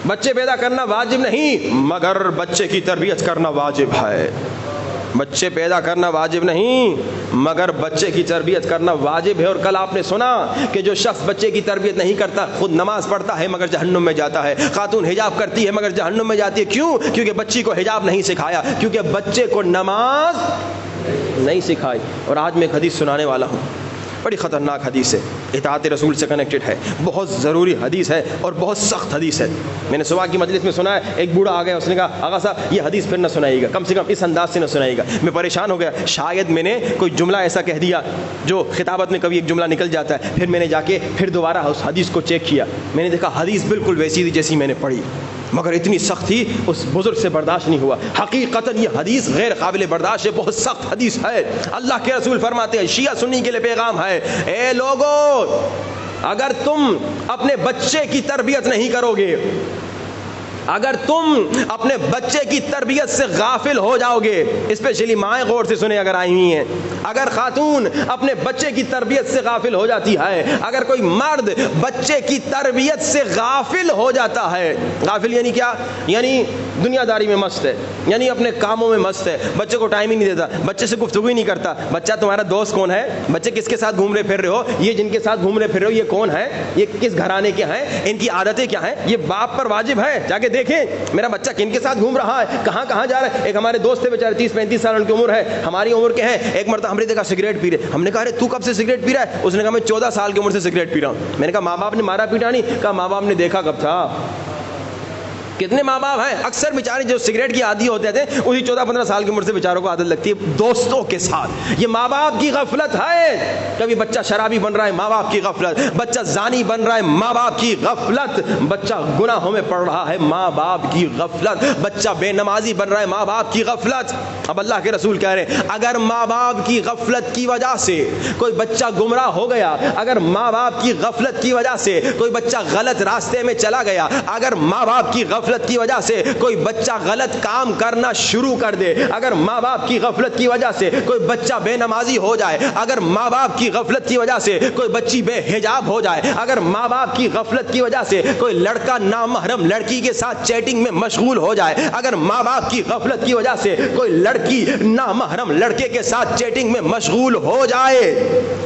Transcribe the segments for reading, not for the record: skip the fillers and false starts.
بچے پیدا کرنا واجب نہیں مگر بچے کی تربیت کرنا واجب ہے. بچے پیدا کرنا واجب نہیں مگر بچے کی تربیت کرنا واجب ہے. اور کل آپ نے سنا کہ جو شخص بچے کی تربیت نہیں کرتا خود نماز پڑھتا ہے مگر جہنم میں جاتا ہے. خاتون حجاب کرتی ہے مگر جہنم میں جاتی ہے. کیوں؟ کیونکہ بچی کو حجاب نہیں سکھایا, کیونکہ بچے کو نماز نہیں سکھائی. اور آج میں ایک حدیث سنانے والا ہوں, بڑی خطرناک حدیث ہے, اطاعت رسول سے کنیکٹڈ ہے, بہت ضروری حدیث ہے اور بہت سخت حدیث ہے. میں نے صبح کی مجلس میں سنا ہے, ایک بوڑھا آ گیا, اس نے کہا آغا صاحب یہ حدیث پھر نہ سنائیے گا, کم سے کم اس انداز سے نہ سنائیے گا. میں پریشان ہو گیا, شاید میں نے کوئی جملہ ایسا کہہ دیا جو خطابت میں کبھی ایک جملہ نکل جاتا ہے. پھر میں نے جا کے پھر دوبارہ اس حدیث کو چیک کیا, میں نے دیکھا حدیث بالکل ویسی تھی جیسی میں نے پڑھی, مگر اتنی سخت تھی اس بزرگ سے برداشت نہیں ہوا. حقیقتاً یہ حدیث غیر قابل برداشت ہے, بہت سخت حدیث ہے. اللہ کے رسول فرماتے ہیں, شیعہ سنی کے لیے پیغام ہے, اے لوگو اگر تم اپنے بچے کی تربیت نہیں کرو گے, اگر تم اپنے بچے کی تربیت سے غافل ہو جاؤ گے, اسپیشلی مائیں غور سے سنیں اگر آئی ہوئی ہیں, اگر خاتون اپنے بچے کی تربیت سے غافل ہو جاتی ہے, اگر کوئی مرد بچے کی تربیت سے غافل ہو جاتا ہے, غافل یعنی کیا؟ یعنی دنیا داری میں مست ہے, یعنی اپنے کاموں میں مست ہے, بچے کو ٹائم ہی نہیں دیتا, بچے سے گفتگو ہی نہیں کرتا. بچہ تمہارا دوست کون ہے؟ بچے کس کے ساتھ گھوم رہے پھر رہے ہو, یہ جن کے ساتھ گھوم رہے پھر رہے ہو یہ کون ہے, یہ کس گھرانے کے ہیں, ان کی عادتیں کیا ہیں, یہ باپ پر واجب ہے جا کے دیکھیں میرا بچہ کن کے ساتھ گھوم رہا ہے, کہاں کہاں جا رہا ہے. ایک ہمارے دوست تھے بیچارے 30-35 سال ان کی عمر ہے, ہماری عمر کے ہیں. ایک مرتبہ ہم نے دیکھا سگریٹ پی رہے, ہم نے کہا ارے تو کب سے سگریٹ پی رہا ہے؟ اس نے کہا میں 14 سال کی عمر سے سگریٹ پی رہا ہوں. میں نے کہا ماں باپ نے مارا پیٹا نہیں؟ کہا ماں باپ نے دیکھا کب تھا. کتنے ماں باپ ہیں اکثر بیچارے جو سگریٹ کی عادی ہوتے تھے اسی 14-15 سال کی عمر سے بیچاروں کو عادت لگتی ہے دوستوں کے ساتھ. یہ ماں باپ کی غفلت ہے. کبھی بچہ شرابی بن رہا ہے, ماں باپ کی غفلت. بچہ زانی بن رہا ہے, ماں باپ کی غفلت. بچہ گناہوں میں پڑ رہا ہے, ماں باپ کی غفلت. بچہ بے نمازی بن رہا ہے, ماں باپ کی غفلت. اب اللہ کے رسول کہہ رہے ہیں اگر ماں باپ کی غفلت کی وجہ سے کوئی بچہ گمراہ ہو گیا, اگر ماں باپ کی غفلت کی وجہ سے کوئی بچہ غلط راستے میں چلا گیا, اگر ماں باپ کی غفلت کی وجہ سے کوئی بچہ غلط کام کرنا شروع کر دے, اگر ماں باپ کی غفلت کی وجہ سے کوئی بچہ بے نمازی ہو جائے, اگر ماں باپ کی غفلت کی وجہ سے کوئی بچی بے حجاب ہو جائے, اگر ماں باپ کی غفلت کی وجہ سے کوئی لڑکا نامحرم لڑکی کے ساتھ چیٹنگ میں مشغول ہو جائے, اگر ماں باپ کی غفلت کی وجہ سے کوئی لڑکی نامحرم لڑکے کے ساتھ چیٹنگ میں مشغول ہو جائے,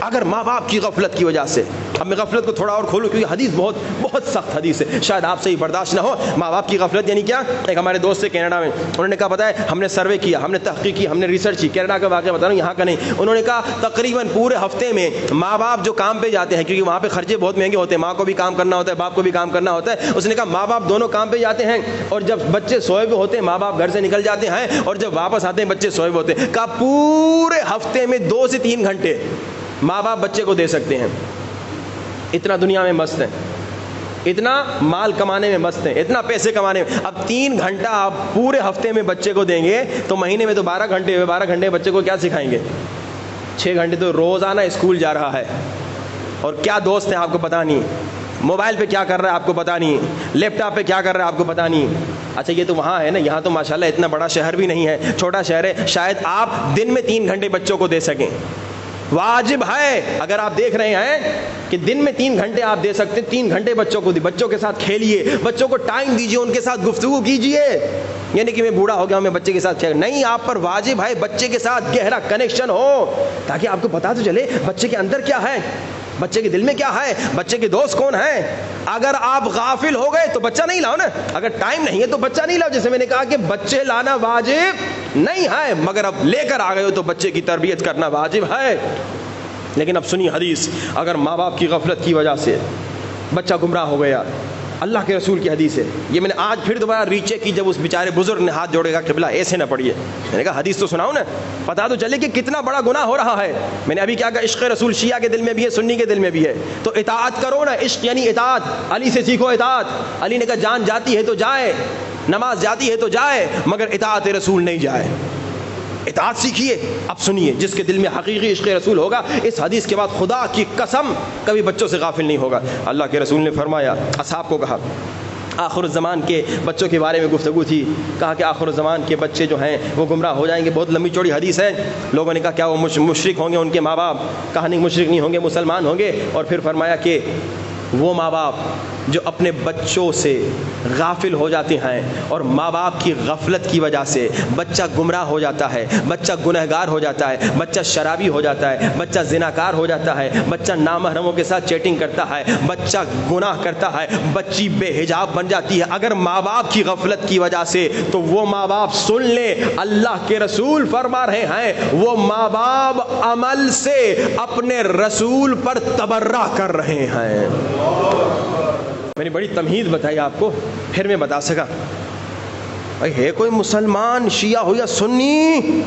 اگر ماں باپ کی غفلت کی وجہ سے. اب میں غفلت کو تھوڑا اور کھولوں کیونکہ حدیث بہت بہت سخت حدیث ہے, شاید آپ سے ہی برداشت نہ ہو. ماں باپ کی غفلت یعنی کیا؟ ایک ہمارے دوست سے کینیڈا میں, انہوں نے کہا پتہ ہے ہم نے سروے کیا, ہم نے تحقیق کی, ہم نے ریسرچ کی, کینیڈا کا واقعہ بتا رہا ہوں یہاں کا نہیں. انہوں نے کہا تقریباً پورے ہفتے میں ماں باپ جو کام پہ جاتے ہیں, کیونکہ وہاں پہ خرچے بہت مہنگے ہوتے ہیں, ماں کو بھی کام کرنا ہوتا ہے, باپ کو بھی کام کرنا ہوتا ہے. اس نے کہا ماں باپ دونوں کام پہ جاتے ہیں, اور جب بچے سوئے ہوئے ہوتے ہیں ماں باپ گھر سے نکل جاتے ہیں, اور جب واپس آتے ہیں بچے سوئے ہوئے ہوتے ہیں. کہا پورے ہفتے میں 2 سے 3 گھنٹے ماں باپ بچے کو دے سکتے ہیں. اتنا دنیا میں مست ہیں, اتنا مال کمانے میں مست ہیں, اتنا پیسے کمانے میں. اب 3 گھنٹہ آپ پورے ہفتے میں بچے کو دیں گے تو مہینے میں تو 12 گھنٹے ہوئے. 12 گھنٹے بچے کو کیا سکھائیں گے؟ 6 گھنٹے تو روزانہ اسکول جا رہا ہے, اور کیا دوست ہیں آپ کو پتا نہیں, موبائل پہ کیا کر رہا ہے آپ کو پتا نہیں, لیپ ٹاپ پہ کیا کر رہا ہے آپ کو پتا نہیں. اچھا یہ تو وہاں ہے نا, یہاں تو ماشاءاللہ اتنا بڑا شہر بھی نہیں ہے, چھوٹا شہر ہے, شاید آپ دن میں 3 گھنٹے بچوں کو دے سکیں. واجب ہے اگر آپ دیکھ رہے ہیں کہ دن میں 3 گھنٹے آپ دے سکتے ہیں, 3 گھنٹے بچوں کو دی, بچوں کے ساتھ کھیلیے, بچوں کو ٹائم دیجیے, ان کے ساتھ گفتگو کیجیے. یعنی کہ میں بوڑھا ہو گیا میں بچے کے ساتھ نہیں, آپ پر واجب ہے بچے کے ساتھ گہرا کنیکشن ہو, تاکہ آپ کو پتا تو چلے بچے کے اندر کیا ہے, بچے کے دل میں کیا ہے, بچے کے دوست کون ہیں. اگر آپ غافل ہو گئے تو بچہ نہیں لاؤ نا, اگر ٹائم نہیں ہے تو بچہ نہیں لاؤ. جیسے میں نے کہا کہ بچے لانا واجب نہیں ہے, مگر اب لے کر آ گئے ہو تو بچے کی تربیت کرنا واجب ہے. لیکن اب سنی حدیث, اگر ماں باپ کی غفلت کی وجہ سے بچہ گمراہ ہو گیا, اللہ کے رسول کی حدیث ہے, یہ میں نے آج پھر دوبارہ ریچیک کی جب اس بیچارے بزرگ نے ہاتھ جوڑے گا قبلہ ایسے نہ پڑھیے, میں نے کہا حدیث تو سناؤ نا, پتا تو چلے کہ کتنا بڑا گناہ ہو رہا ہے. میں نے ابھی کیا کہا, عشق رسول شیعہ کے دل میں بھی ہے, سنی کے دل میں بھی ہے, تو اطاعت کرو نا. عشق یعنی اطاعت, علی سے سیکھو اطاعت. علی نے کہا جان جاتی ہے تو جائے, نماز جاتی ہے تو جائے, مگر اطاعت رسول نہیں جائے. اطاعت سیکھیے. اب سنیے, جس کے دل میں حقیقی عشق رسول ہوگا اس حدیث کے بعد خدا کی قسم کبھی بچوں سے غافل نہیں ہوگا. اللہ کے رسول نے فرمایا, اصحاب کو کہا, آخر الزمان کے بچوں کے بارے میں گفتگو تھی, کہا کہ آخر الزمان کے بچے جو ہیں وہ گمراہ ہو جائیں گے. بہت لمبی چوڑی حدیث ہے. لوگوں نے کہا کیا وہ مشرک ہوں گے ان کے ماں باپ؟ کہا نہیں مشرک نہیں ہوں گے, مسلمان ہوں گے. اور پھر فرمایا کہ وہ ماں باپ جو اپنے بچوں سے غافل ہو جاتے ہیں اور ماں باپ کی غفلت کی وجہ سے بچہ گمراہ ہو جاتا ہے، بچہ گنہگار ہو جاتا ہے، بچہ شرابی ہو جاتا ہے، بچہ زناکار ہو جاتا ہے، بچہ نامحرموں کے ساتھ چیٹنگ کرتا ہے، بچہ گناہ کرتا ہے، بچی بے حجاب بن جاتی ہے اگر ماں باپ کی غفلت کی وجہ سے، تو وہ ماں باپ سن لیں اللہ کے رسول فرما رہے ہیں وہ ماں باپ عمل سے اپنے رسول پر تبرہ کر رہے ہیں۔ میں نے بڑی تمہید بتائی آپ کو، پھر میں بتا سکا بھائی ہے کوئی مسلمان شیعہ ہو یا سنی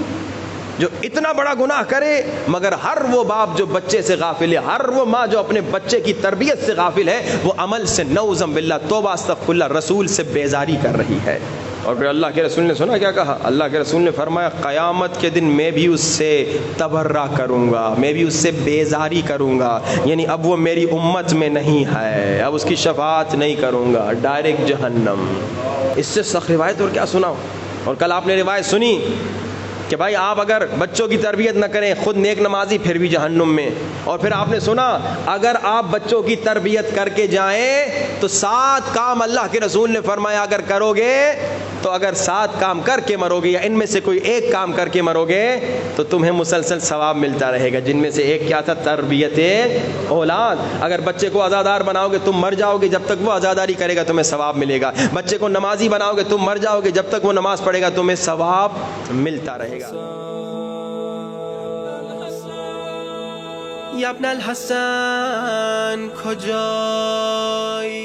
جو اتنا بڑا گناہ کرے مگر ہر وہ باپ جو بچے سے غافل ہے، ہر وہ ماں جو اپنے بچے کی تربیت سے غافل ہے، وہ عمل سے نعوذ باللہ توبہ استغفر اللہ رسول سے بیزاری کر رہی ہے۔ اور پھر اللہ کے رسول نے سنا کیا کہا؟ اللہ کے رسول نے فرمایا قیامت کے دن میں بھی اس سے تبرہ کروں گا، میں بھی اس سے بیزاری کروں گا، یعنی اب وہ میری امت میں نہیں ہے، اب اس کی شفاعت نہیں کروں گا، ڈائریکٹ جہنم۔ اس سے سخت روایت اور کیا سناؤ؟ اور کل آپ نے روایت سنی کہ بھائی آپ اگر بچوں کی تربیت نہ کریں خود نیک نمازی پھر بھی جہنم میں، اور پھر آپ نے سنا اگر آپ بچوں کی تربیت کر کے جائیں تو 7 کام اللہ کے رسول نے فرمایا اگر کرو گے تو اگر 7 کام کر کے مرو گے یا ان میں سے کوئی ایک کام کر کے مرو گے تو تمہیں مسلسل ثواب ملتا رہے گا، جن میں سے ایک کیا تھا؟ تربیت اولاد۔ اگر بچے کو عزادار بناؤ گے تم مر جاؤ گے، جب تک وہ عزاداری کرے گا تمہیں ثواب ملے گا۔ بچے کو نمازی بناؤ گے تم مر جاؤ گے، جب تک وہ نماز پڑھے گا تمہیں ثواب ملتا رہے گا۔ یا ابن الحسن کجایی؟